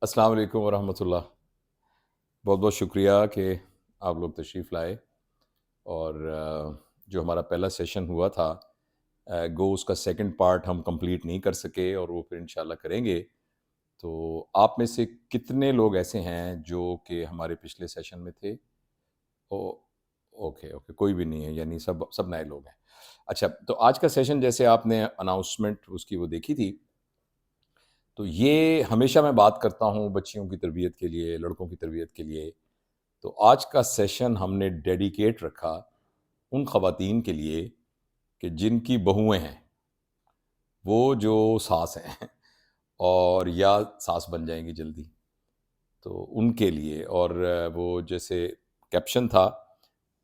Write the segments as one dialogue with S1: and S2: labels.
S1: السلام علیکم ورحمۃ اللہ۔ بہت بہت شکریہ کہ آپ لوگ تشریف لائے، اور جو ہمارا پہلا سیشن ہوا تھا گو اس کا سیکنڈ پارٹ ہم کمپلیٹ نہیں کر سکے، اور وہ پھر انشاءاللہ کریں گے۔ تو آپ میں سے کتنے لوگ ایسے ہیں جو کہ ہمارے پچھلے سیشن میں تھے؟ اوکے اوکے، کوئی بھی نہیں ہے، یعنی سب نئے لوگ ہیں۔ اچھا، تو آج کا سیشن جیسے آپ نے اناؤنسمنٹ اس کی وہ دیکھی تھی، تو یہ ہمیشہ میں بات کرتا ہوں بچیوں کی تربیت کے لیے، لڑکوں کی تربیت کے لیے۔ تو آج کا سیشن ہم نے ڈیڈیکیٹ رکھا ان خواتین کے لیے کہ جن کی بہویں ہیں، وہ جو ساس ہیں اور یا ساس بن جائیں گی جلدی، تو ان کے لیے۔ اور وہ جیسے کیپشن تھا،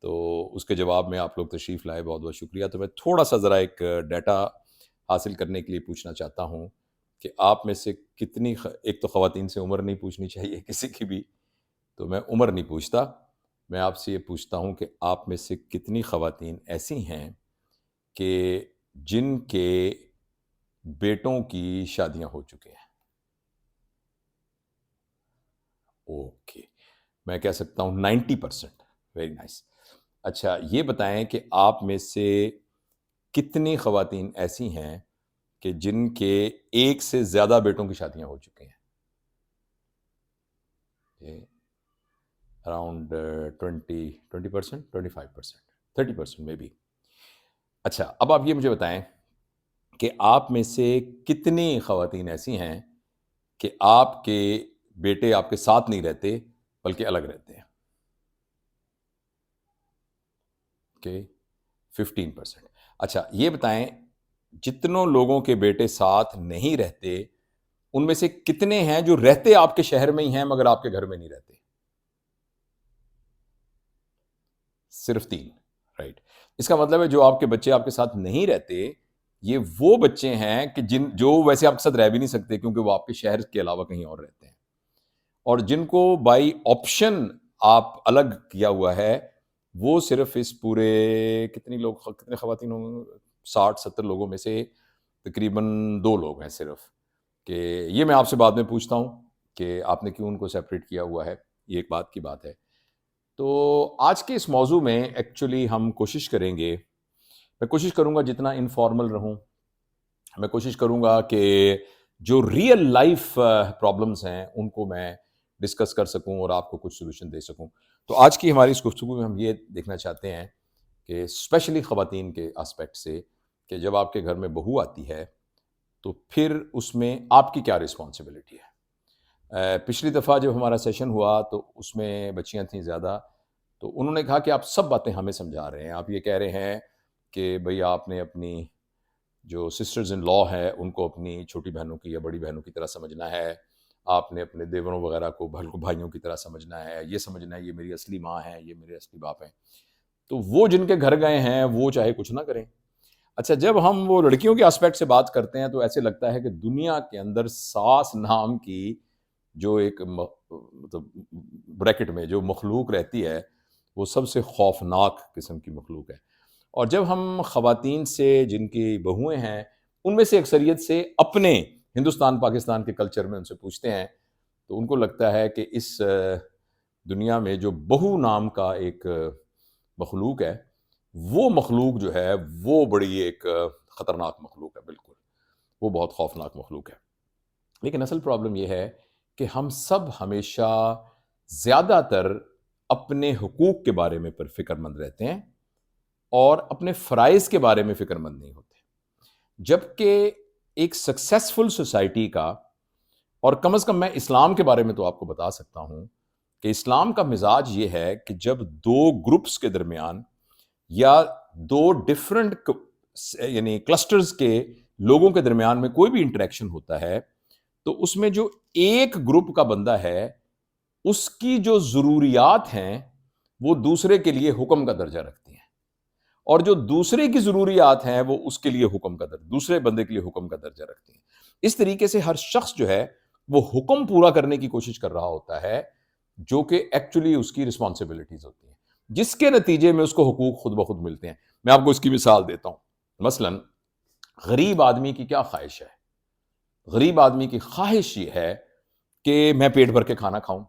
S1: تو اس کے جواب میں آپ لوگ تشریف لائے، بہت بہت شکریہ۔ تو میں تھوڑا سا ذرا ایک ڈیٹا حاصل کرنے کے لیے پوچھنا چاہتا ہوں کہ آپ میں سے کتنی ایک تو خواتین سے عمر نہیں پوچھنی چاہیے کسی کی بھی، تو میں عمر نہیں پوچھتا، میں آپ سے یہ پوچھتا ہوں کہ آپ میں سے کتنی خواتین ایسی ہیں کہ جن کے بیٹوں کی شادیاں ہو چکے ہیں؟ اوکے، میں کہہ سکتا ہوں 90%۔ Very nice. اچھا، یہ بتائیں کہ آپ میں سے کتنی خواتین ایسی ہیں کہ جن کے ایک سے زیادہ بیٹوں کی شادیاں ہو چکی ہیں؟ اراؤنڈ 20%، 25%، 30% میں بھی۔ اچھا، اب آپ یہ مجھے بتائیں کہ آپ میں سے کتنی خواتین ایسی ہیں کہ آپ کے بیٹے آپ کے ساتھ نہیں رہتے بلکہ الگ رہتے ہیں؟ اوکے، 15%۔ اچھا، یہ بتائیں جتنوں لوگوں کے بیٹے ساتھ نہیں رہتے، ان میں سے کتنے ہیں جو رہتے آپ کے شہر میں ہی ہیں مگر آپ کے گھر میں نہیں رہتے؟ صرف 3۔ رائٹ۔ اس کا مطلب ہے جو آپ کے بچے آپ کے ساتھ نہیں رہتے، یہ وہ بچے ہیں کہ جو ویسے آپ کے ساتھ رہ بھی نہیں سکتے کیونکہ وہ آپ کے شہر کے علاوہ کہیں اور رہتے ہیں، اور جن کو بائی آپشن آپ الگ کیا ہوا ہے، وہ صرف اس پورے کتنے خواتین ہوں گے، 60-70 لوگوں میں سے تقریباً 2 لوگ ہیں صرف۔ کہ یہ میں آپ سے بعد میں پوچھتا ہوں کہ آپ نے کیوں ان کو سیپریٹ کیا ہوا ہے، یہ ایک بات کی بات ہے۔ تو آج کے اس موضوع میں ایکچولی ہم کوشش کریں گے، میں کوشش کروں گا جتنا انفارمل رہوں، میں کوشش کروں گا کہ جو ریئل لائف پرابلمس ہیں ان کو میں ڈسکس کر سکوں اور آپ کو کچھ سولوشن دے سکوں۔ تو آج کی ہماری اس گفتگو میں ہم یہ دیکھنا چاہتے ہیں کہ اسپیشلی خواتین کے آسپیکٹ سے، کہ جب آپ کے گھر میں بہو آتی ہے تو پھر اس میں آپ کی کیا رسپانسبلٹی ہے۔ پچھلی دفعہ جب ہمارا سیشن ہوا تو اس میں بچیاں تھیں زیادہ، تو انہوں نے کہا کہ آپ سب باتیں ہمیں سمجھا رہے ہیں، آپ یہ کہہ رہے ہیں کہ بھئی آپ نے اپنی جو سسٹرز ان لا ہے ان کو اپنی چھوٹی بہنوں کی یا بڑی بہنوں کی طرح سمجھنا ہے، آپ نے اپنے دیوروں وغیرہ کو بھائیوں کی طرح سمجھنا ہے، یہ سمجھنا ہے یہ میری اصلی ماں ہے، یہ میرے اصلی باپ ہیں۔ تو وہ جن کے گھر گئے ہیں وہ چاہے کچھ نہ کریں۔ اچھا، جب ہم وہ لڑکیوں کے آسپیکٹ سے بات کرتے ہیں تو ایسے لگتا ہے کہ دنیا کے اندر ساس نام کی جو ایک مطلب بریکٹ میں جو مخلوق رہتی ہے، وہ سب سے خوفناک قسم کی مخلوق ہے۔ اور جب ہم خواتین سے جن کی بہویں ہیں ان میں سے اکثریت سے اپنے ہندوستان پاکستان کے کلچر میں ان سے پوچھتے ہیں تو ان کو لگتا ہے کہ اس دنیا میں جو بہو نام کا ایک مخلوق ہے، وہ مخلوق جو ہے وہ بڑی ایک خطرناک مخلوق ہے، بالکل وہ بہت خوفناک مخلوق ہے۔ لیکن اصل پرابلم یہ ہے کہ ہم سب ہمیشہ زیادہ تر اپنے حقوق کے بارے میں پر فکر مند رہتے ہیں اور اپنے فرائض کے بارے میں فکر مند نہیں ہوتے، جبکہ ایک سکسیسفل سوسائٹی کا، اور کم از کم میں اسلام کے بارے میں تو آپ کو بتا سکتا ہوں کہ اسلام کا مزاج یہ ہے کہ جب 2 گروپس کے درمیان یا 2 ڈفرنٹ یعنی کلسٹرز کے لوگوں کے درمیان میں کوئی بھی انٹریکشن ہوتا ہے تو اس میں جو ایک گروپ کا بندہ ہے اس کی جو ضروریات ہیں وہ دوسرے کے لیے حکم کا درجہ رکھتی ہیں، اور جو دوسرے کی ضروریات ہیں وہ اس کے لیے حکم کا درجہ، دوسرے بندے کے لیے حکم کا درجہ رکھتی ہیں۔ اس طریقے سے ہر شخص جو ہے وہ حکم پورا کرنے کی کوشش کر رہا ہوتا ہے جو کہ ایکچولی اس کی رسپانسبلٹیز ہوتی ہیں، جس کے نتیجے میں اس کو حقوق خود بخود ملتے ہیں۔ میں آپ کو اس کی مثال دیتا ہوں۔ مثلا غریب آدمی کی کیا خواہش ہے؟ غریب آدمی کی خواہش یہ ہے کہ میں پیٹ بھر کے کھانا کھاؤں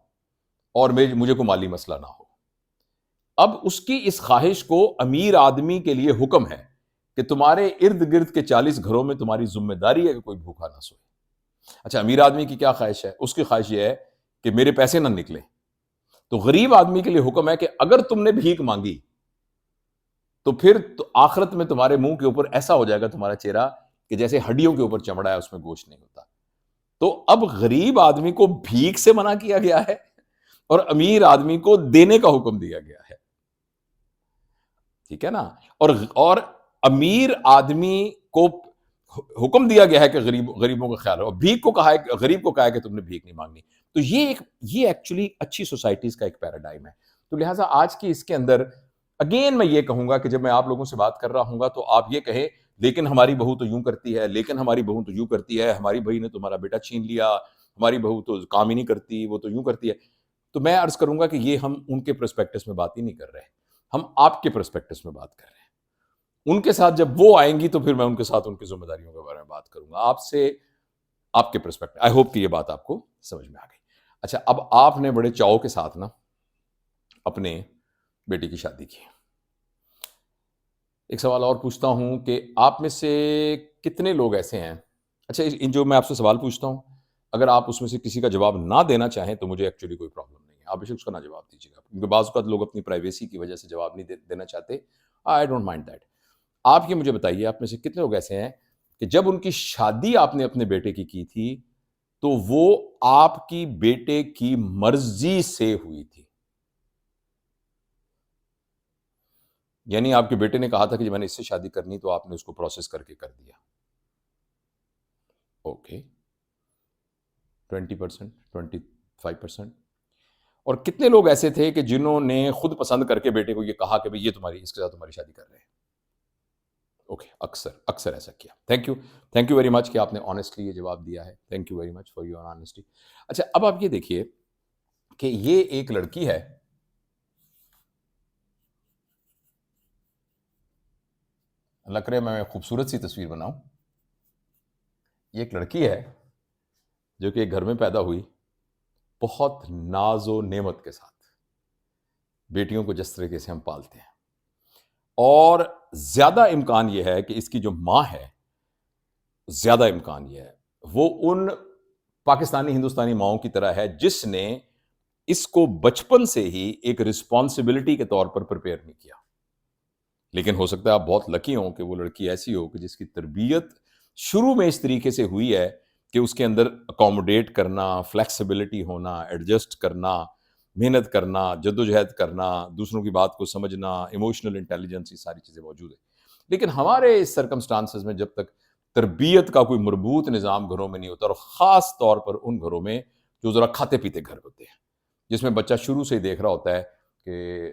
S1: اور مجھے کوئی مالی مسئلہ نہ ہو. اب اس کی اس خواہش کو امیر آدمی کے لیے حکم ہے کہ تمہارے ارد گرد کے 40 گھروں میں تمہاری ذمہ داری ہے کہ کوئی بھوکا نہ سوئے. اچھا، امیر آدمی کی کیا خواہش ہے؟ اس کی خواہش یہ ہے کہ میرے پیسے نہ نکلے. تو غریب آدمی کے لیے حکم ہے کہ اگر تم نے بھیک مانگی تو پھر آخرت میں تمہارے منہ کے اوپر ایسا ہو جائے گا تمہارا چہرہ کہ جیسے ہڈیوں کے اوپر چمڑا ہے، اس میں گوشت نہیں ہوتا. تو اب غریب آدمی کو بھیک سے منع کیا گیا ہے اور امیر آدمی کو دینے کا حکم دیا گیا ہے. ٹھیک ہے نا؟ اور امیر آدمی کو حکم دیا گیا ہے کہ غریبوں کا خیال رکھو. بھیک کو کہا ہے، غریب کو کہا ہے کہ تم نے بھیک نہیں مانگنی. تو یہ ایکچولی اچھی سوسائٹیز کا ایک پیراڈائم ہے. تو لہٰذا آج کی اس کے اندر اگین میں یہ کہوں گا کہ جب میں آپ لوگوں سے بات کر رہا ہوں گا تو آپ یہ کہیں لیکن ہماری بہو تو یوں کرتی ہے، لیکن ہماری بہو تو یوں کرتی ہے، ہماری بھائی نے تمہارا بیٹا چھین لیا، ہماری بہو تو کام ہی نہیں کرتی، وہ تو یوں کرتی ہے. تو میں عرض کروں گا کہ یہ ہم ان کے پرسپیکٹس میں بات ہی نہیں کر رہے، ہم آپ کے پرسپیکٹس میں بات کر رہے ہیں. ان کے ساتھ جب وہ آئیں گی تو پھر میں ان کے ساتھ ان کی ذمہ داریوں کے بارے میں بات کروں گا آپ سے، آپ کے پرسپیکٹو. آئی ہوپ کہ یہ بات آپ کو سمجھ میں آ گئی. اچھا، اب آپ نے بڑے چاؤ کے ساتھ نا اپنے بیٹی کی شادی کی. ایک سوال اور پوچھتا ہوں کہ آپ میں سے کتنے لوگ ایسے ہیں، اچھا جو میں آپ سے سوال پوچھتا ہوں اگر آپ اس میں سے کسی کا جواب نہ دینا چاہیں تو مجھے ایکچولی کوئی پرابلم نہیں ہے، آپ بے شک اس کا نہ جواب دیجیے گا، کیونکہ بعض اوقات لوگ اپنی پرائیویسی کی وجہ سے جواب نہیں دینا چاہتے. I don't mind that. آپ یہ مجھے بتائیے آپ میں سے کتنے لوگ ایسے ہیں کہ جب ان کی شادی آپ نے اپنے بیٹے کی تھی تو وہ آپ کی بیٹے کی مرضی سے ہوئی تھی؟ یعنی آپ کے بیٹے نے کہا تھا کہ جب میں نے اس سے شادی کرنی تو آپ نے اس کو پروسیس کر کے کر دیا. اوکے، 20%، 25%. اور کتنے لوگ ایسے تھے کہ جنہوں نے خود پسند کر کے بیٹے کو یہ کہا کہ بھئی یہ اس کے ساتھ تمہاری شادی کر رہے ہیں؟ اوکے، اکثر ایسا کیا. تھینک یو ویری مچ کہ آپ نے آنیسٹلی یہ جواب دیا ہے. Thank you very much for your honesty. اچھا، اب آپ یہ دیکھیے کہ یہ ایک لڑکی ہے، اللہ کرے میں خوبصورت سی تصویر بناؤں. یہ ایک لڑکی ہے جو کہ ایک گھر میں پیدا ہوئی، بہت ناز و نعمت کے ساتھ، بیٹیوں کو جس طریقے سے ہم پالتے ہیں. اور زیادہ امکان یہ ہے کہ اس کی جو ماں ہے، زیادہ امکان یہ ہے وہ ان پاکستانی ہندوستانی ماؤں کی طرح ہے جس نے اس کو بچپن سے ہی ایک رسپانسبلٹی کے طور پر پریپیئر نہیں کیا. لیکن ہو سکتا ہے آپ بہت لکی ہوں کہ وہ لڑکی ایسی ہو کہ جس کی تربیت شروع میں اس طریقے سے ہوئی ہے کہ اس کے اندر اکوموڈیٹ کرنا، فلیکسیبلٹی ہونا، ایڈجسٹ کرنا، محنت کرنا، جدوجہد کرنا، دوسروں کی بات کو سمجھنا، ایموشنل انٹیلیجنس، یہ ساری چیزیں موجود ہیں. لیکن ہمارے اس سرکمسٹانسز میں جب تک تربیت کا کوئی مربوط نظام گھروں میں نہیں ہوتا، اور خاص طور پر ان گھروں میں جو ذرا کھاتے پیتے گھر ہوتے ہیں، جس میں بچہ شروع سے ہی دیکھ رہا ہوتا ہے کہ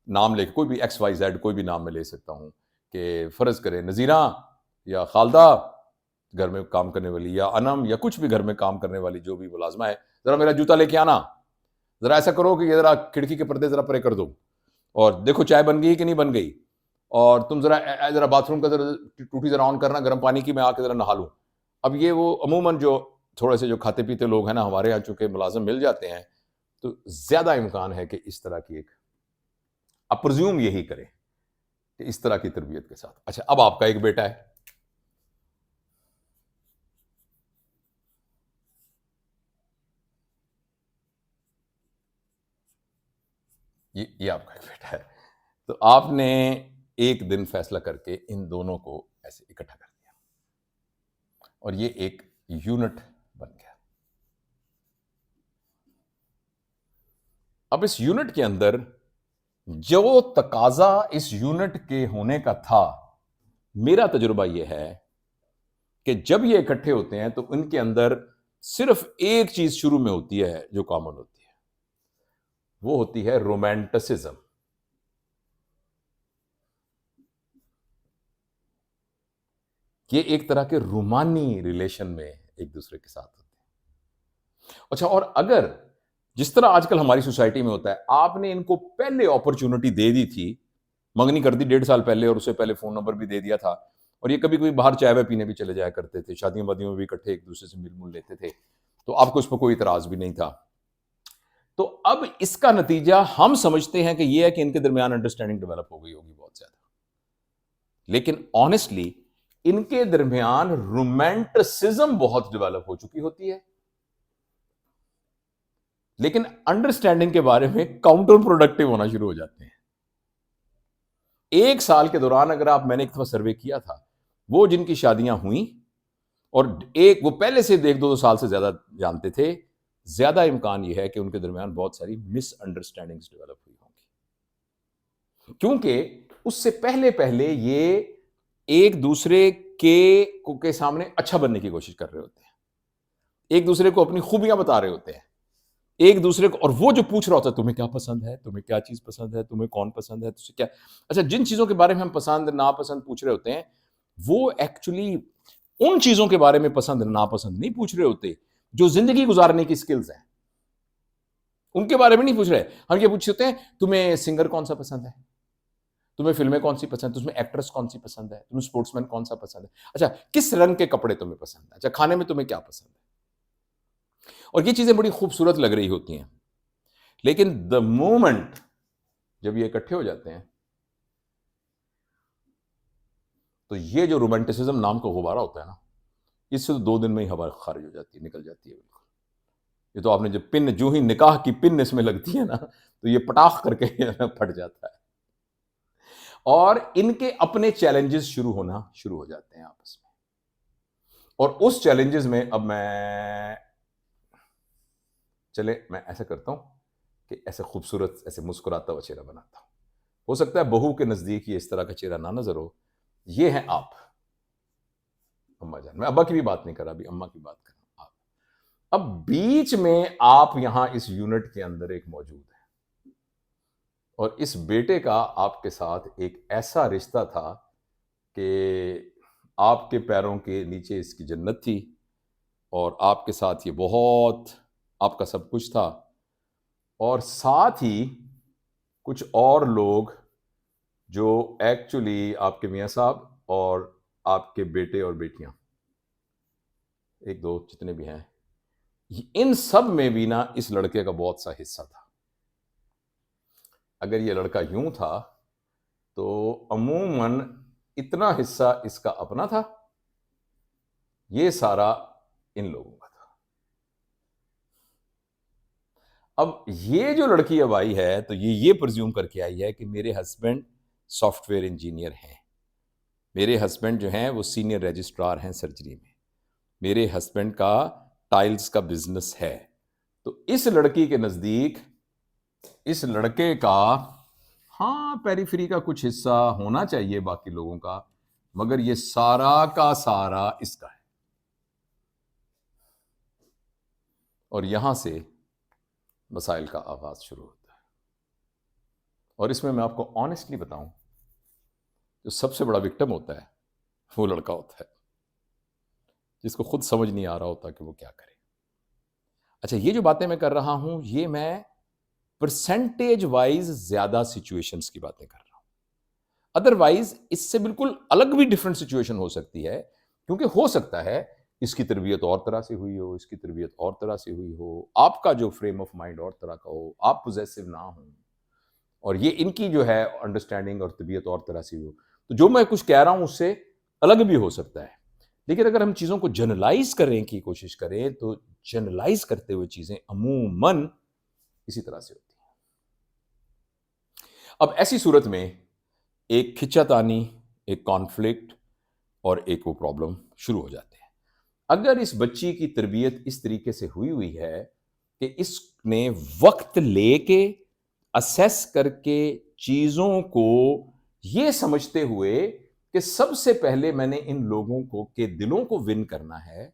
S1: نام لے کے کوئی بھی XYZ کوئی بھی نام میں لے سکتا ہوں، کہ فرض کرے نذیرہ یا خالدہ گھر میں کام کرنے والی، یا انم، یا کچھ بھی گھر میں کام کرنے والی جو بھی ملازمہ ہے، ذرا میرا جوتا لے کے آنا، ذرا ایسا کرو کہ یہ ذرا کھڑکی کے پردے ذرا پرے کر دو، اور دیکھو چائے بن گئی کہ نہیں بن گئی، اور تم ذرا باتھ روم کا ذرا ٹوٹی ذرا آن کرنا گرم پانی کی، میں آ کے ذرا نہا لوں. اب یہ وہ عموماً جو تھوڑے سے جو کھاتے پیتے لوگ ہیں نا ہمارے یہاں، چونکہ ملازم مل جاتے ہیں تو زیادہ امکان ہے کہ اس طرح کی ایک اپرزیوم یہی کرے کہ اس طرح کی تربیت کے ساتھ. اچھا، اب آپ کا ایک بیٹا ہے، یہ آپ کا ایک بیٹا ہے، تو آپ نے ایک دن فیصلہ کر کے ان دونوں کو ایسے اکٹھا کر دیا اور یہ ایک یونٹ بن گیا. اب اس یونٹ کے اندر جو تقاضا اس یونٹ کے ہونے کا تھا، میرا تجربہ یہ ہے کہ جب یہ اکٹھے ہوتے ہیں تو ان کے اندر صرف ایک چیز شروع میں ہوتی ہے جو کامن ہوتی ہے، وہ ہوتی ہے رومانٹسزم. یہ ایک طرح کے رومانی ریلیشن میں ایک دوسرے کے ساتھ ہوتے ہیں. اچھا، اور اگر جس طرح آج کل ہماری سوسائٹی میں ہوتا ہے، آپ نے ان کو پہلے اپرچونٹی دے دی تھی، منگنی کر دی 1.5 سال پہلے، اور اس سے پہلے فون نمبر بھی دے دیا تھا، اور یہ کبھی کوئی باہر چائے پینے بھی چلے جایا کرتے تھے، شادیوں وادیوں میں بھی اکٹھے ایک دوسرے سے مل لیتے تھے، تو آپ کو اس پر کوئی اعتراض بھی نہیں تھا. تو اب اس کا نتیجہ ہم سمجھتے ہیں کہ یہ ہے کہ ان کے درمیان انڈرسٹینڈنگ ڈیولپ ہو گئی ہوگی بہت زیادہ، لیکن آنےسٹلی ان کے درمیان رومانٹسزم بہت ڈیولپ ہو چکی ہوتی ہے، لیکن انڈرسٹینڈنگ کے بارے میں کاؤنٹر پروڈکٹیو ہونا شروع ہو جاتے ہیں. 1 سال کے دوران اگر میں نے ایک دفعہ سروے کیا تھا، وہ جن کی شادیاں ہوئیں اور وہ پہلے سے 1-2 سال سے زیادہ جانتے تھے، زیادہ امکان یہ ہے کہ ان کے درمیان بہت ساری مس انڈرسٹینڈنگز ڈیولپ ہوئی ہوں گی، کیونکہ اس سے پہلے یہ ایک دوسرے کے سامنے اچھا بننے کی کوشش کر رہے ہوتے ہیں، ایک دوسرے کو اپنی خوبیاں بتا رہے ہوتے ہیں، ایک دوسرے کو، اور وہ جو پوچھ رہا ہوتا ہے تمہیں کیا پسند ہے، تمہیں کیا چیز پسند ہے، تمہیں کون پسند ہے، تجھے کیا. اچھا، جن چیزوں کے بارے میں ہم پسند ناپسند پوچھ رہے ہوتے ہیں، وہ ایکچولی ان چیزوں کے بارے میں پسند ناپسند نہیں پوچھ رہے ہوتے جو زندگی گزارنے کی سکلز ہیں، ان کے بارے میں نہیں پوچھ رہے. ہم یہ پوچھتے ہیں تمہیں سنگر کون سا پسند ہے، تمہیں فلمیں کون سی پسند، تمہیں ایکٹریس کون سی پسند ہے، تمہیں اسپورٹس مین کون سا پسند ہے، اچھا کس رنگ کے کپڑے تمہیں پسند ہے، اچھا کھانے میں تمہیں کیا پسند ہے. اور یہ چیزیں بڑی خوبصورت لگ رہی ہوتی ہیں، لیکن دا مومنٹ جب یہ اکٹھے ہو جاتے ہیں تو یہ جو رومانٹسزم نام کا غبارہ ہوتا ہے نا، اس سے تو 2 دن میں ہی ہوا خارج ہو جاتی ہے، نکل جاتی ہے بالکل. یہ تو آپ نے جب جو ہی نکاح کی پن اس میں لگتی ہے نا، تو یہ پٹاخ کر کے پھٹ جاتا ہے، اور ان کے اپنے چیلنجز شروع ہو جاتے ہیں آپس میں. اور اس چیلنجز میں اب میں ایسا کرتا ہوں کہ ایسے خوبصورت ایسے مسکراتا ہوا چہرہ بناتا ہوں. ہو سکتا ہے بہو کے نزدیک یہ اس طرح کا چہرہ نہ نظر ہو. یہ ہیں آپ، اماں جان. میں ابا کی بھی بات نہیں کر رہا، ابھی اماں کی بات کر رہا ہوں. آپ اب بیچ میں آپ یہاں اس یونٹ کے اندر ایک موجود ہے، اور اس بیٹے کا آپ کے ساتھ ایک ایسا رشتہ تھا کہ آپ کے پیروں کے نیچے اس کی جنت تھی، اور آپ کے ساتھ یہ بہت آپ کا سب کچھ تھا. اور ساتھ ہی کچھ اور لوگ جو ایکچولی آپ کے میاں صاحب اور آپ کے بیٹے اور بیٹیاں، 1-2 جتنے بھی ہیں، ان سب میں بھی نا اس لڑکے کا بہت سا حصہ تھا. اگر یہ لڑکا یوں تھا تو عموماً اتنا حصہ اس کا اپنا تھا، یہ سارا ان لوگوں کا تھا. اب یہ جو لڑکی اب آئی ہے تو یہ پرزیوم کر کے آئی ہے کہ میرے ہسبینڈ سافٹ ویئر انجینئر ہیں، میرے ہسبینڈ جو ہیں وہ سینئر رجسٹرار ہیں سرجری میں، میرے ہسبینڈ کا ٹائلز کا بزنس ہے. تو اس لڑکی کے نزدیک اس لڑکے کا ہاں پیری کا کچھ حصہ ہونا چاہیے باقی لوگوں کا، مگر یہ سارا کا سارا اس کا ہے. اور یہاں سے مسائل کا آغاز شروع ہوتا ہے. اور اس میں آپ کو آنےسٹلی بتاؤں، جو سب سے بڑا وکٹم ہوتا ہے وہ لڑکا ہوتا ہے، جس کو خود سمجھ نہیں آ رہا ہوتا کہ وہ کیا کرے. اچھا، یہ جو باتیں میں کر رہا ہوں یہ میں پرسنٹیج وائز زیادہ سچویشنز کی باتیں کر رہا ہوں. ادروائز اس سے بالکل الگ بھی ڈفرینٹ سچویشن ہو سکتی ہے، کیونکہ ہو سکتا ہے اس کی تربیت اور طرح سے ہوئی ہو، اس کی تربیت اور طرح سے ہوئی ہو، آپ کا جو فریم آف مائنڈ اور طرح کا ہو، آپ پوزیسو نہ ہوں، اور یہ ان کی جو ہے انڈرسٹینڈنگ اور طبیعت اور طرح سے ہو. تو جو میں کچھ کہہ رہا ہوں اس سے الگ بھی ہو سکتا ہے. لیکن اگر ہم چیزوں کو جنرلائز کرنے کی کوشش کریں تو جنرلائز کرتے ہوئے چیزیں عموماً اسی طرح سے ہوتی ہیں. اب ایسی صورت میں ایک کھچا تانی، ایک کانفلکٹ اور ایک وہ پرابلم شروع ہو جاتے ہیں. اگر اس بچی کی تربیت اس طریقے سے ہوئی ہے کہ اس نے وقت لے کے اسیس کر کے چیزوں کو یہ سمجھتے ہوئے کہ سب سے پہلے میں نے ان لوگوں کو کے دلوں کو ون کرنا ہے،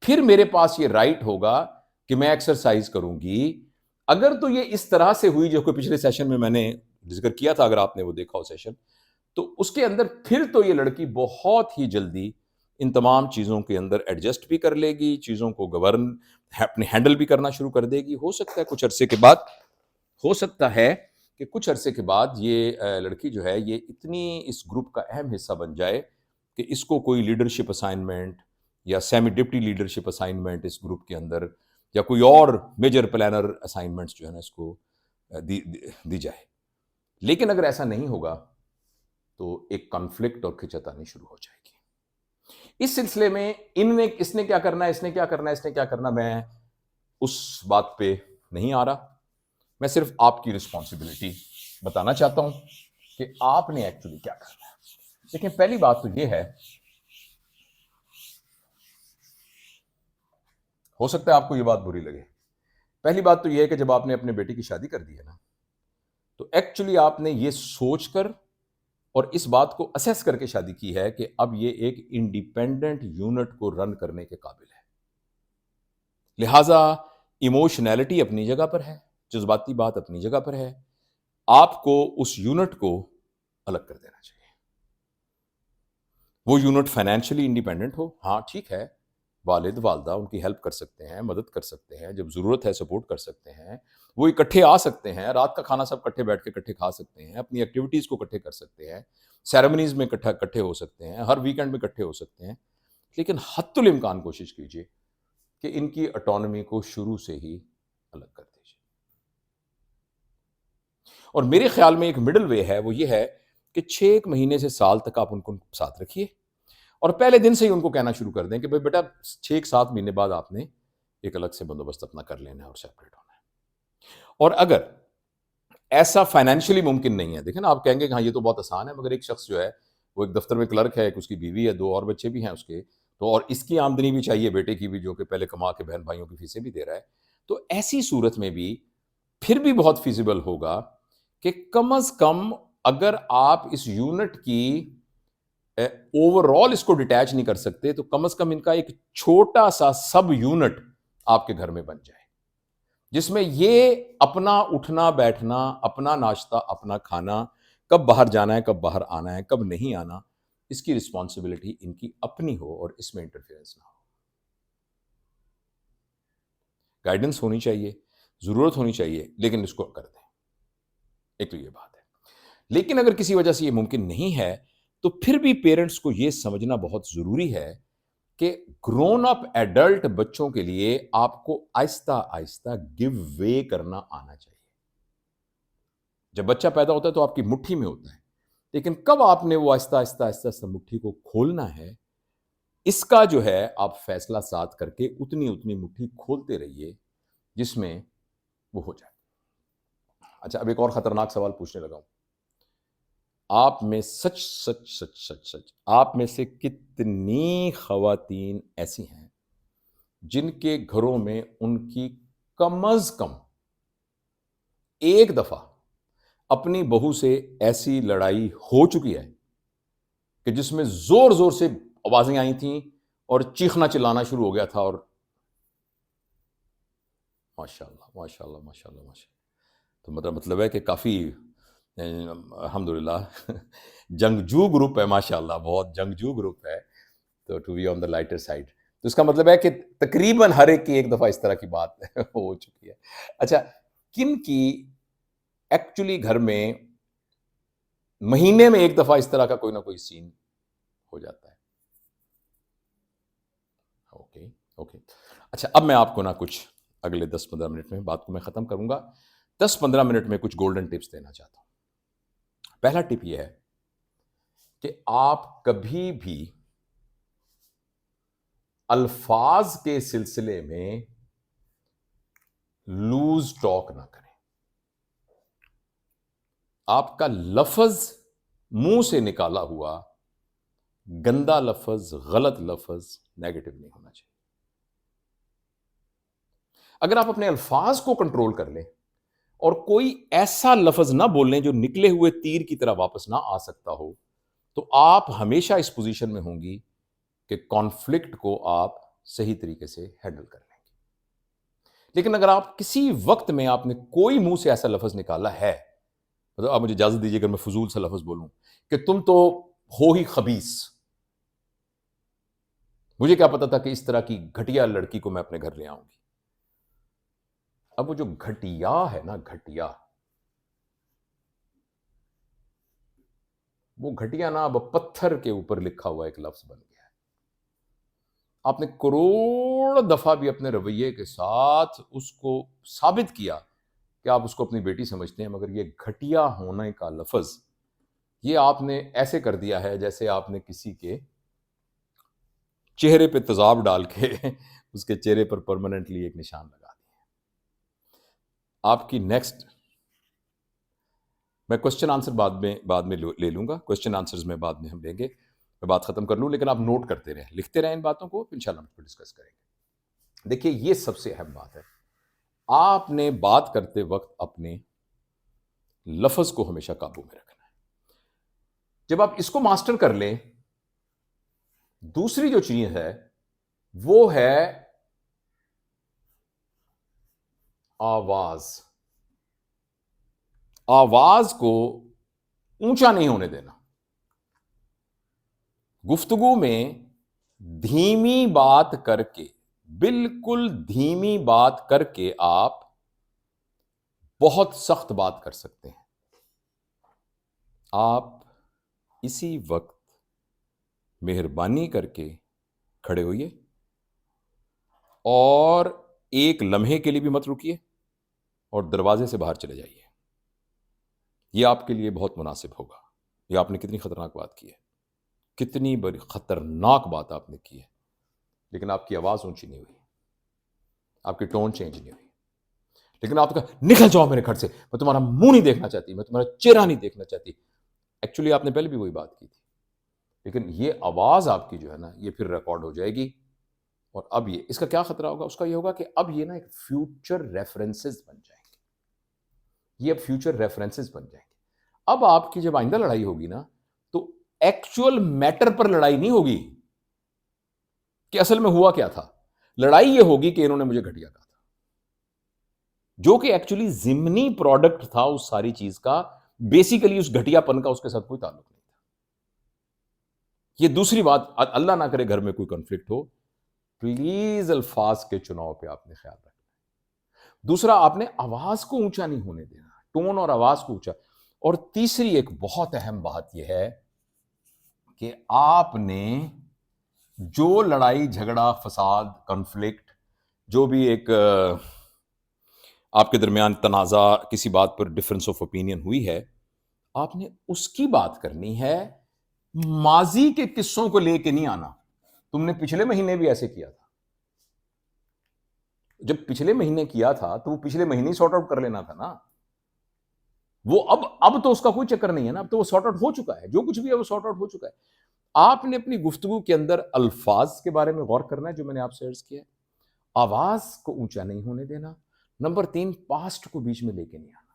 S1: پھر میرے پاس یہ رائٹ ہوگا کہ میں ایکسرسائز کروں گی. اگر تو یہ اس طرح سے ہوئی جو کہ پچھلے سیشن میں نے ذکر کیا تھا، اگر آپ نے وہ دیکھا ہو سیشن، تو اس کے اندر پھر تو یہ لڑکی بہت ہی جلدی ان تمام چیزوں کے اندر ایڈجسٹ بھی کر لے گی، چیزوں کو گورن اپنے ہینڈل بھی کرنا شروع کر دے گی. ہو سکتا ہے کچھ عرصے کے بعد یہ لڑکی جو ہے یہ اتنی اس گروپ کا اہم حصہ بن جائے کہ اس کو کوئی لیڈرشپ اسائنمنٹ یا سیمی ڈپٹی لیڈرشپ اسائنمنٹ اس گروپ کے اندر، یا کوئی اور میجر پلانر اسائنمنٹس جو ہے نا اس کو دی جائے. لیکن اگر ایسا نہیں ہوگا تو ایک کانفلکٹ اور کھچتانی شروع ہو جائے گی. اس سلسلے میں اس نے کیا کرنا ہے، اس نے کیا کرنا ہے، اس نے کیا کرنا، میں اس بات پہ نہیں آ رہا. میں صرف آپ کی رسپانسبلٹی بتانا چاہتا ہوں کہ آپ نے ایکچولی کیا کرنا ہے. لیکن پہلی بات تو یہ ہے، ہو سکتا ہے آپ کو یہ بات بری لگے، پہلی بات تو یہ ہے کہ جب آپ نے اپنے بیٹے کی شادی کر دی ہے نا، تو ایکچولی آپ نے یہ سوچ کر اور اس بات کو اسیس کر کے شادی کی ہے کہ اب یہ ایک انڈیپینڈنٹ یونٹ کو رن کرنے کے قابل ہے. لہذا ایموشنالٹی اپنی جگہ پر ہے، جذباتی بات اپنی جگہ پر ہے، آپ کو اس یونٹ کو الگ کر دینا چاہیے. وہ یونٹ فائنینشلی انڈیپینڈنٹ ہو، ہاں ٹھیک ہے، والد والدہ ان کی ہیلپ کر سکتے ہیں، مدد کر سکتے ہیں، جب ضرورت ہے سپورٹ کر سکتے ہیں، وہ اکٹھے آ سکتے ہیں، رات کا کھانا سب کٹھے بیٹھ کے کٹھے کھا سکتے ہیں، اپنی ایکٹیویٹیز کو کٹھے کر سکتے ہیں، سیریمنیز میں کٹھے ہو سکتے ہیں، ہر ویکنڈ میں کٹھے ہو سکتے ہیں. لیکن حتی الامکان کوشش کیجیے کہ ان کی اٹانومی کو شروع سے ہی الگ کر دیجیے. اور میرے خیال میں ایک مڈل وے ہے، وہ یہ ہے کہ 6 مہینے سے سال تک آپ ان کو ساتھ رکھیے اور پہلے دن سے ہی ان کو کہنا شروع کر دیں کہ بھائی بیٹا 6-7 مہینے بعد آپ نے ایک الگ سے بندوبست اپنا کر لینا ہے اور سیپریٹ ہونا ہے. اور اگر ایسا فائنینشلی ممکن نہیں ہے، دیکھیں نا، آپ کہیں گے کہ ہاں یہ تو بہت آسان ہے، مگر ایک شخص جو ہے وہ ایک دفتر میں کلرک ہے، ایک اس کی بیوی ہے، 2 اور بچے بھی ہیں اس کے، تو اور اس کی آمدنی بھی چاہیے، بیٹے کی بھی، جو کہ پہلے کما کے بہن بھائیوں کی فیسیں بھی دے رہا ہے. تو ایسی صورت میں بھی پھر بھی بہت فیزیبل ہوگا کہ کم از کم اگر آپ اس یونٹ کی اوور آل اس کو ڈیٹیچ نہیں کر سکتے تو کم از کم ان کا ایک چھوٹا سا سب یونٹ آپ کے گھر میں بن جائے، جس میں یہ اپنا اٹھنا بیٹھنا، اپنا ناشتہ، اپنا کھانا، کب باہر جانا ہے، کب باہر آنا ہے، کب نہیں آنا، اس کی رسپانسبلٹی ان کی اپنی ہو اور اس میں انٹرفیئرنس نہ ہو. گائیڈنس ہونی چاہیے، ضرورت ہونی چاہیے، لیکن اس کو کر دیں. ایک تو یہ بات ہے. لیکن اگر کسی وجہ سے یہ ممکن نہیں ہے تو پھر بھی پیرنٹس کو یہ سمجھنا بہت ضروری ہے کہ گرون اپ ایڈلٹ بچوں کے لیے آپ کو آہستہ آہستہ گیو وے کرنا آنا چاہیے. جب بچہ پیدا ہوتا ہے تو آپ کی مٹھی میں ہوتا ہے، لیکن کب آپ نے وہ آہستہ آہستہ آہستہ آہستہ مٹھی کو کھولنا ہے، اس کا جو ہے آپ فیصلہ ساتھ کر کے اتنی مٹھی کھولتے رہیے جس میں وہ ہو جائے. اچھا، اب ایک اور خطرناک سوال پوچھنے لگا ہوں. آپ میں سچ آپ میں سے کتنی خواتین ایسی ہیں جن کے گھروں میں ان کی کم از کم ایک دفعہ اپنی بہو سے ایسی لڑائی ہو چکی ہے کہ جس میں زور زور سے آوازیں آئی تھیں اور چیخنا چلانا شروع ہو گیا تھا، اور ماشاءاللہ ماشاءاللہ ماشاءاللہ ماشاءاللہ، تو مطلب ہے کہ کافی الحمدللہ جنگجو گروپ ہے، ماشاءاللہ بہت جنگجو گروپ ہے. تو to be on the lighter side, تو اس کا مطلب ہے کہ تقریباً ہر ایک کی ایک دفعہ اس طرح کی بات ہو چکی ہے. اچھا، کن کی ایکچولی گھر میں مہینے میں ایک دفعہ اس طرح کا کوئی نہ کوئی سین ہو جاتا ہے؟ اوکے. اچھا، اب میں آپ کو کچھ اگلے 10-15 منٹ میں بات کو میں ختم کروں گا. 10-15 منٹ میں کچھ گولڈن ٹپس دینا چاہتا ہوں. پہلا ٹپ یہ ہے کہ آپ کبھی بھی الفاظ کے سلسلے میں لوز ٹاک نہ کریں. آپ کا لفظ منہ سے نکالا ہوا گندا لفظ، غلط لفظ نیگیٹو نہیں ہونا چاہیے. اگر آپ اپنے الفاظ کو کنٹرول کر لیں اور کوئی ایسا لفظ نہ بولیں جو نکلے ہوئے تیر کی طرح واپس نہ آ سکتا ہو، تو آپ ہمیشہ اس پوزیشن میں ہوں گی کہ کانفلکٹ کو آپ صحیح طریقے سے ہینڈل کر لیں گے. لیکن اگر آپ کسی وقت میں آپ نے کوئی منہ سے ایسا لفظ نکالا ہے، مطلب آپ مجھے اجازت دیجیے اگر میں فضول سا لفظ بولوں کہ تم تو ہو ہی خبیث، مجھے کیا پتا تھا کہ اس طرح کی گھٹیا لڑکی کو میں اپنے گھر لے آؤں گی. اب وہ جو گھٹیا ہے نا، گھٹیا، وہ گھٹیا نا اب پتھر کے اوپر لکھا ہوا ایک لفظ بن گیا ہے. آپ نے کروڑ دفعہ بھی اپنے رویے کے ساتھ اس کو ثابت کیا کہ آپ اس کو اپنی بیٹی سمجھتے ہیں، مگر یہ گھٹیا ہونے کا لفظ یہ آپ نے ایسے کر دیا ہے جیسے آپ نے کسی کے چہرے پہ تیزاب ڈال کے اس کے چہرے پر پرماننٹلی ایک نشان لگا دیا۔ آپ کی نیکسٹ، میں کوشچن آنسر بعد میں لے لوں گا، کوشچن آنسرز میں بعد میں ہم لیں گے، میں بات ختم کر لوں، لیکن آپ نوٹ کرتے رہیں، لکھتے رہیں ان باتوں کو، انشاءاللہ ہم اس کو ڈسکس کریں گے۔ دیکھیے یہ سب سے اہم بات ہے، آپ نے بات کرتے وقت اپنے لفظ کو ہمیشہ قابو میں رکھنا ہے۔ جب آپ اس کو ماسٹر کر لیں، دوسری جو چیز ہے وہ ہے آواز۔ آواز کو اونچا نہیں ہونے دینا۔ گفتگو میں دھیمی بات کر کے، بالکل دھیمی بات کر کے آپ بہت سخت بات کر سکتے ہیں۔ آپ اسی وقت مہربانی کر کے کھڑے ہوئیے اور ایک لمحے کے لیے بھی مت رکیے اور دروازے سے باہر چلے جائیے۔ یہ آپ کے لیے بہت مناسب ہوگا۔ یہ آپ نے کتنی خطرناک بات کی ہے، کتنی بڑی خطرناک بات آپ نے کی ہے، لیکن آپ کی آواز اونچی نہیں ہوئی، آپ کی ٹون چینج نہیں ہوئی، لیکن آپ کا نکل جاؤ میرے گھر سے، میں تمہارا منہ نہیں دیکھنا چاہتی، میں تمہارا چہرہ نہیں دیکھنا چاہتی۔ ایکچولی آپ نے پہلے بھی وہی بات کی تھی، لیکن یہ آواز آپ کی جو ہے نا یہ پھر ریکارڈ ہو جائے گی، اور اب یہ اس کا کیا خطرہ ہوگا؟ اس کا یہ ہوگا کہ اب یہ نا ایک فیوچر ریفرنسز بن جائیں گے، یہ اب فیوچر ریفرنسز بن جائیں گے۔ اب آپ کی جب آئندہ لڑائی ہوگی نا تو ایکچوئل میٹر پر لڑائی نہیں ہوگی کہ اصل میں ہوا کیا تھا، لڑائی یہ ہوگی کہ انہوں نے مجھے گھٹیا کہا تھا، جو کہ ایکچولی ضمنی پروڈکٹ تھا اس ساری چیز کا، بیسیکلی اس گھٹیا پن کا اس کے ساتھ کوئی تعلق نہیں تھا۔ یہ دوسری بات، اللہ نہ کرے گھر میں کوئی کنفلکٹ ہو، پلیز الفاظ کے چناؤ پہ آپ نے خیال رکھنا۔ دوسرا، آپ نے آواز کو اونچا نہیں ہونے دینا، ٹون اور آواز کو اونچا۔ اور تیسری ایک بہت اہم بات یہ ہے کہ آپ نے جو لڑائی جھگڑا فساد کنفلکٹ، جو بھی ایک آپ کے درمیان تنازع، کسی بات پر ڈفرنس آف اوپینین ہوئی ہے، آپ نے اس کی بات کرنی ہے، ماضی کے قصوں کو لے کے نہیں آنا۔ تم نے پچھلے مہینے بھی ایسے کیا تھا، جب پچھلے مہینے کیا تھا تو وہ پچھلے مہینے سارٹ آؤٹ کر لینا تھا نا، وہ اب تو اس کا کوئی چکر نہیں ہے نا، اب تو وہ سارٹ آؤٹ ہو چکا ہے، جو کچھ بھی ہے وہ سارٹ آؤٹ ہو چکا ہے۔ آپ نے اپنی گفتگو کے اندر الفاظ کے بارے میں غور کرنا ہے، جو میں نے آپ سے عرض کیا ہے، آواز کو اونچا نہیں ہونے دینا۔ نمبر 3، پاسٹ کو بیچ میں لے کے نہیں آنا،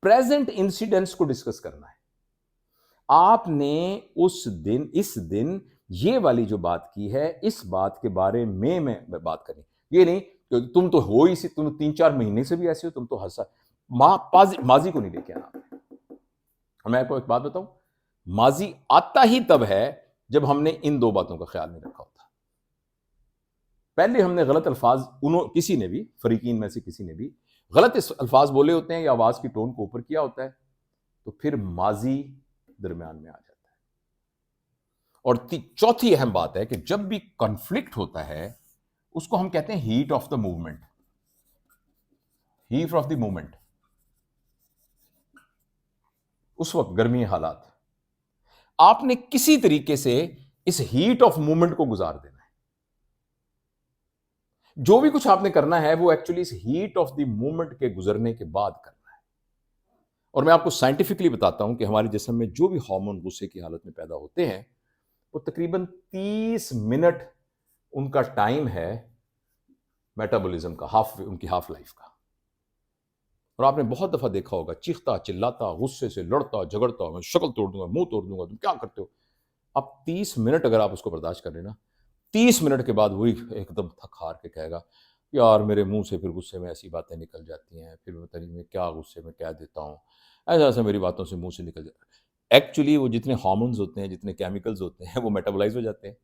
S1: پریزنٹ انسیڈنٹس کو ڈسکس کرنا ہے۔ آپ نے اس دن یہ والی جو بات کی ہے، اس بات کے بارے میں بات کرنی، یہ نہیں کہ تم تو ہو ہی سی، تم 3-4 مہینے سے بھی ایسے ہو، تم تو ہنسا، ماضی کو نہیں لے کے آنا۔ میں آپ کو ایک بات بتاؤں، ماضی آتا ہی تب ہے جب ہم نے ان دو باتوں کا خیال نہیں رکھا ہوتا۔ پہلے ہم نے غلط الفاظ، کسی نے بھی، فریقین میں سے کسی نے بھی غلط الفاظ بولے ہوتے ہیں یا آواز کی ٹون کو اوپر کیا ہوتا ہے، تو پھر ماضی درمیان میں آ جاتا ہے۔ اور چوتھی اہم بات ہے کہ جب بھی کنفلکٹ ہوتا ہے اس کو ہم کہتے ہیں heat of the movement, heat of the movement, اس وقت گرمی حالات، آپ نے کسی طریقے سے اس ہیٹ آف موومنٹ کو گزار دینا ہے۔ جو بھی کچھ آپ نے کرنا ہے وہ ایکچولی اس ہیٹ آف دی موومنٹ کے گزرنے کے بعد کرنا ہے۔ اور میں آپ کو سائنٹیفکلی بتاتا ہوں کہ ہمارے جسم میں جو بھی ہارمون غصے کی حالت میں پیدا ہوتے ہیں، وہ تقریباً 30 منٹ ان کا ٹائم ہے میٹابولزم کا، ان کی ہاف لائف کا۔ اور آپ نے بہت دفعہ دیکھا ہوگا، چیختا چلاتا، غصے سے لڑتا جھگڑتا، میں شکل توڑ دوں گا، منہ توڑ دوں گا، تم کیا کرتے ہو۔ اب 30 منٹ اگر آپ اس کو برداشت کر لینا، 30 منٹ کے بعد وہی ایک دم تھک ہار کے کہے گا، یار میرے منہ سے پھر غصے میں ایسی باتیں نکل جاتی ہیں، پھر پتہ نہیں میں کیا غصے میں کہہ دیتا ہوں، ایسا میری باتوں سے منہ سے نکل جاتا ہے۔ ایکچولی وہ جتنے ہارمونز ہوتے ہیں، جتنے کیمیکلز ہوتے ہیں، وہ میٹابولائز ہو جاتے ہیں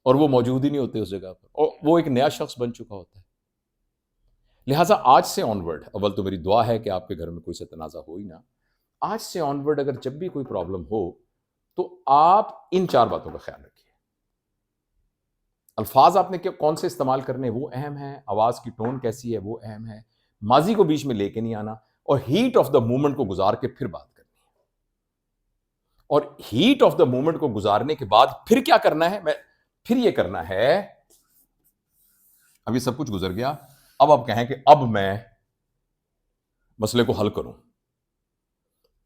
S1: اور وہ موجود ہی نہیں ہوتے اس جگہ پر، اور وہ ایک نیا شخص بن چکا ہوتا ہے۔ لہٰذا آج سے آن ورڈ، اول تو میری دعا ہے کہ آپ کے گھر میں کوئی سے تنازع ہو ہی نہ، آج سے آن ورڈ اگر جب بھی کوئی پرابلم ہو تو آپ ان 4 باتوں کا خیال رکھیے۔ الفاظ آپ نے کون سے استعمال کرنے وہ اہم ہے، آواز کی ٹون کیسی ہے وہ اہم ہے، ماضی کو بیچ میں لے کے نہیں آنا، اور ہیٹ آف دا مومنٹ کو گزار کے پھر بات کرنی ہے. اور ہیٹ آف دا مومنٹ کو گزارنے کے بعد پھر کیا کرنا ہے؟ پھر یہ کرنا ہے، اب یہ سب کچھ گزر گیا، اب آپ کہیں کہ اب میں مسئلے کو حل کروں.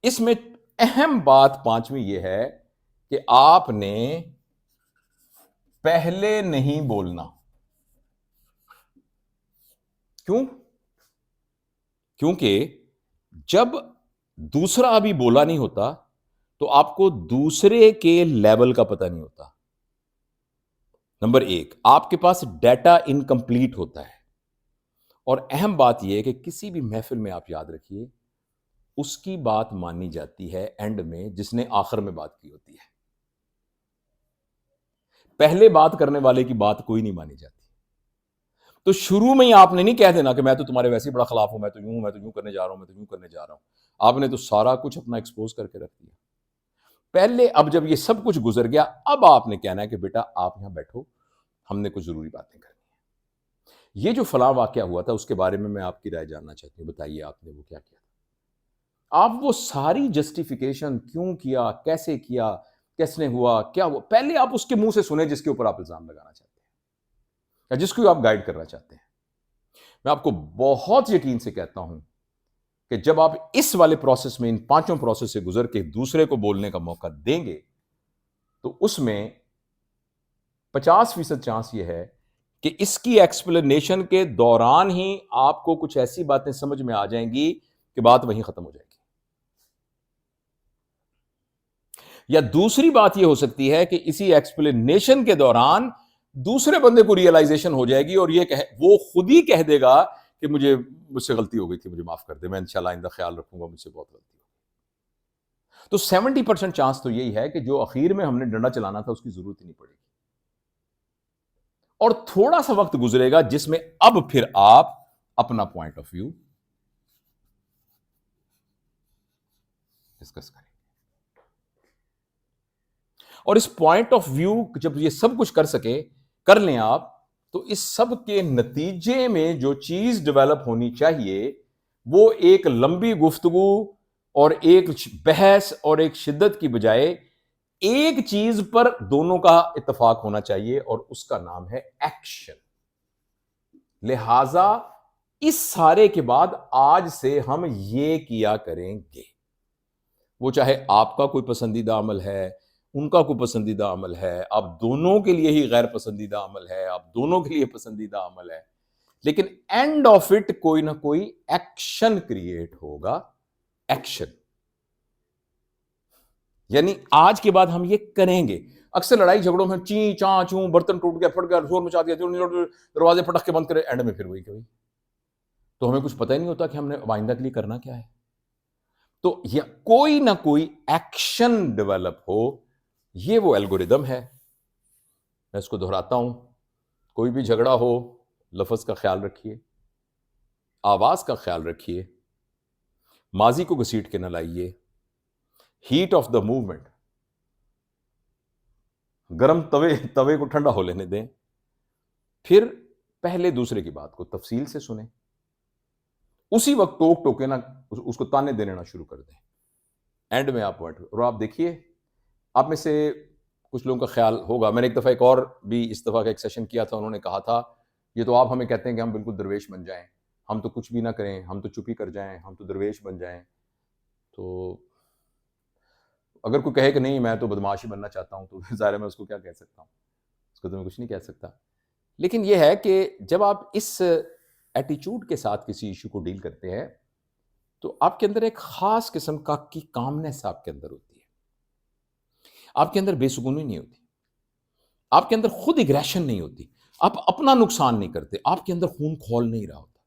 S1: اس میں اہم بات پانچویں یہ ہے کہ آپ نے پہلے نہیں بولنا. کیوں؟ کیونکہ جب دوسرا ابھی بولا نہیں ہوتا تو آپ کو دوسرے کے لیول کا پتہ نہیں ہوتا. نمبر ایک، آپ کے پاس ڈیٹا انکمپلیٹ ہوتا ہے. اور اہم بات یہ ہے کہ کسی بھی محفل میں آپ یاد رکھیے اس کی بات مانی جاتی ہے اینڈ میں جس نے آخر میں بات کی ہوتی ہے. پہلے بات کرنے والے کی بات کوئی نہیں مانی جاتی. تو شروع میں ہی آپ نے نہیں کہہ دینا کہ میں تو تمہارے ویسے ہی بڑا خلاف ہوں، میں تو یوں کرنے جا رہا ہوں، میں تو یوں کرنے جا رہا ہوں. آپ نے تو سارا کچھ اپنا ایکسپوز کر کے رکھ دیا. پہلے اب جب یہ سب کچھ گزر گیا اب آپ نے کہنا ہے کہ بیٹا آپ یہاں بیٹھو، ہم نے کچھ ضروری باتیں کرنی ہیں. یہ جو فلاں واقعہ ہوا تھا اس کے بارے میں آپ کی رائے جاننا چاہتی ہوں، بتائیے آپ نے وہ کیا کیا تھا. آپ وہ ساری جسٹیفیکیشن کیوں کیا، کیسے کیا، کیس نے ہوا، کیا ہوا، پہلے آپ اس کے منہ سے سنیں جس کے اوپر آپ الزام لگانا چاہتے ہیں یا جس کو آپ گائیڈ کرنا چاہتے ہیں. میں آپ کو بہت یقین سے کہتا ہوں کہ جب آپ اس والے پروسیس میں ان پانچوں پروسیس سے گزر کے دوسرے کو بولنے کا موقع دیں گے تو اس میں 50% چانس یہ ہے کہ اس کی ایکسپلینیشن کے دوران ہی آپ کو کچھ ایسی باتیں سمجھ میں آ جائیں گی کہ بات وہیں ختم ہو جائے گی. یا دوسری بات یہ ہو سکتی ہے کہ اسی ایکسپلینیشن کے دوران دوسرے بندے کو ریئلائزیشن ہو جائے گی اور وہ خود ہی کہہ دے گا کہ مجھ سے غلطی ہو گئی تھی، مجھے معاف کر دے، میں انشاءاللہ آئندہ خیال رکھوں گا، مجھ سے بہت غلطی ہو. تو 70% چانس تو یہی ہے کہ جو اخیر میں ہم نے ڈنڈا چلانا تھا اس کی ضرورت ہی نہیں پڑے گی. اور تھوڑا سا وقت گزرے گا جس میں اب پھر آپ اپنا پوائنٹ آف ویو ڈسکس کریں. اور اس پوائنٹ آف ویو جب یہ سب کچھ کر لیں آپ، تو اس سب کے نتیجے میں جو چیز ڈیولپ ہونی چاہیے وہ ایک لمبی گفتگو اور ایک بحث اور ایک شدت کی بجائے ایک چیز پر دونوں کا اتفاق ہونا چاہیے اور اس کا نام ہے ایکشن. لہذا اس سارے کے بعد آج سے ہم یہ کیا کریں گے، وہ چاہے آپ کا کوئی پسندیدہ عمل ہے، ان کا کوئی پسندیدہ عمل ہے، آپ دونوں کے لیے ہی غیر پسندیدہ عمل ہے، آپ دونوں کے لیے پسندیدہ عمل ہے، لیکن اینڈ آف اٹ کوئی نہ کوئی ایکشن کریٹ ہوگا. ایکشن یعنی آج کے بعد ہم یہ کریں گے. اکثر لڑائی جھگڑوں میں چیں چاں چوں، برتن ٹوٹ گیا، پھٹ گیا، شور مچا دیا، دروازے پٹک کے بند کرے، اینڈ میں پھر وہی کہ وہی. تو ہمیں کچھ پتہ ہی نہیں ہوتا کہ ہم نے آئندہ کے لیے کرنا کیا ہے. تو یہ کوئی نہ کوئی ایکشن ڈیولپ ہو، یہ وہ الگوریدم ہے. میں اس کو دہراتا ہوں، کوئی بھی جھگڑا ہو لفظ کا خیال رکھیے، آواز کا خیال رکھیے، ماضی کو گھسیٹ کے نہ لائیے، ہیٹ آف دا موومنٹ، گرم توے کو ٹھنڈا ہو لینے دیں، پھر پہلے دوسرے کی بات کو تفصیل سے سنیں، اسی وقت ٹوکے نہ اس کو تانے دینے نہ شروع کر دیں. اینڈ میں آپ اور آپ دیکھیے، آپ میں سے کچھ لوگوں کا خیال ہوگا، میں نے ایک دفعہ ایک اور بھی اس دفعہ کا ایک سیشن کیا تھا، انہوں نے کہا تھا یہ تو آپ ہمیں کہتے ہیں کہ ہم بالکل درویش بن جائیں، ہم تو کچھ بھی نہ کریں، ہم تو چپ ہی کر جائیں، ہم تو درویش بن جائیں. تو اگر کوئی کہے کہ نہیں میں تو بدماش ہی بننا چاہتا ہوں، تو ظاہر ہے میں اس کو کیا کہہ سکتا ہوں، اس کو تو میں کچھ نہیں کہہ سکتا. لیکن یہ ہے کہ جب آپ اس ایٹیچیوڈ کے ساتھ کسی ایشو کو ڈیل کرتے ہیں تو آپ کے اندر ایک خاص قسم کی کامنس آپ کے اندر ہوتی ہے، آپ کے اندر بے سکونی نہیں ہوتی، آپ کے اندر خود اگریشن نہیں ہوتی، آپ اپنا نقصان نہیں کرتے، آپ کے اندر خون کھول نہیں رہا ہوتا،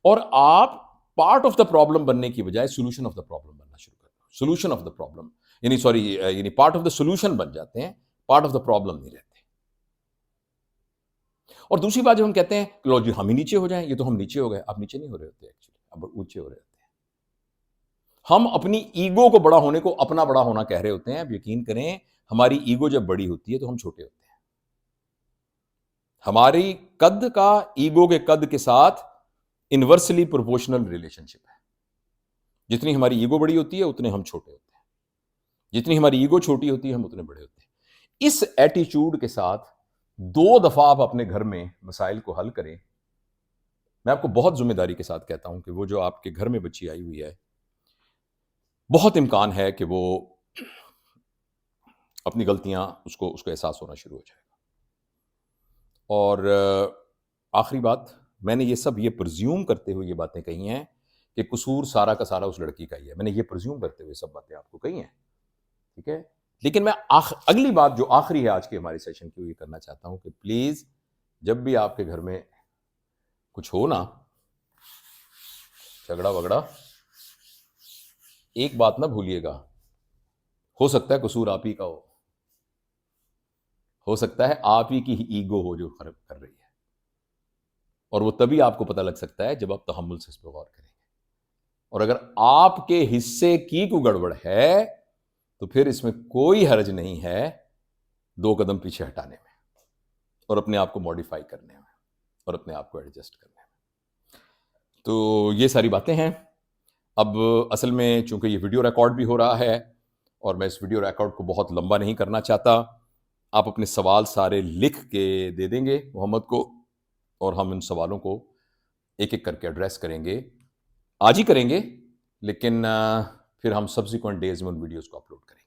S1: اور آپ پارٹ آف دا پرابلم بننے کی بجائے سولوشن آف دا پرابلم بننا شروع کرتے ہیں. سولوشن آف دا پرابلم یعنی پارٹ آف دا سولوشن بن جاتے ہیں، پارٹ آف دا پرابلم نہیں رہتے. اور دوسری بات جو ہم کہتے ہیں لو جی ہم ہی نیچے ہو جائیں، یہ تو ہم نیچے ہو گئے. آپ نیچے نہیں ہو رہے ہوتے، ایکچولی اب اونچے ہو رہے ہوتے ہیں. ہم اپنی ایگو کو بڑا ہونے کو اپنا بڑا ہونا کہہ رہے ہوتے ہیں. اب یقین کریں ہماری ایگو جب بڑی ہوتی ہے تو ہم چھوٹے ہوتے ہیں. ہماری قد کا ایگو کے قد کے ساتھ انورسلی پروپورشنل ریلیشن شپ ہے. جتنی ہماری ایگو بڑی ہوتی ہے اتنے ہم چھوٹے ہوتے ہیں، جتنی ہماری ایگو چھوٹی ہوتی ہے ہم اتنے بڑے ہوتے ہیں. اس ایٹیچیوڈ کے ساتھ 2 دفعہ آپ اپنے گھر میں مسائل کو حل کریں. میں آپ کو بہت ذمہ داری کے ساتھ کہتا ہوں کہ وہ جو آپ کے گھر میں بچی آئی ہوئی ہے، بہت امکان ہے کہ وہ اپنی غلطیاں اس کو احساس ہونا شروع ہو جائے گا. اور آخری بات، میں نے یہ پرزیوم کرتے ہوئے یہ باتیں کہی ہیں کہ قصور سارا کا سارا اس لڑکی کا ہی ہے. میں نے یہ پرزیوم کرتے ہوئے سب باتیں آپ کو کہی ہیں، ٹھیک ہے. لیکن میں اگلی بات جو آخری ہے آج کے ہمارے سیشن کی، وہ یہ کرنا چاہتا ہوں کہ پلیز جب بھی آپ کے گھر میں کچھ ہو نا، جھگڑا وگڑا، ایک بات نہ بھولیے گا، ہو سکتا ہے قصور آپ ہی کا ہو سکتا ہے آپ ہی کی ایگو ہو جو فرق کر رہی ہے. اور وہ تبھی آپ کو پتہ لگ سکتا ہے جب آپ تحمل سے اس پہ غور کریں گے. اور اگر آپ کے حصے کی کوئی گڑبڑ ہے تو پھر اس میں کوئی حرج نہیں ہے 2 قدم پیچھے ہٹانے میں اور اپنے آپ کو ماڈیفائی کرنے میں اور اپنے آپ کو ایڈجسٹ کرنے میں. تو یہ ساری باتیں ہیں. اب اصل میں چونکہ یہ ویڈیو ریکارڈ بھی ہو رہا ہے اور میں اس ویڈیو ریکارڈ کو بہت لمبا نہیں کرنا چاہتا، آپ اپنے سوال سارے لکھ کے دے دیں گے محمد کو، اور ہم ان سوالوں کو ایک ایک کر کے ایڈریس کریں گے. آج ہی کریں گے، لیکن پھر ہم سبسیکوینٹ ڈیز میں ان ویڈیوز کو اپلوڈ کریں گے.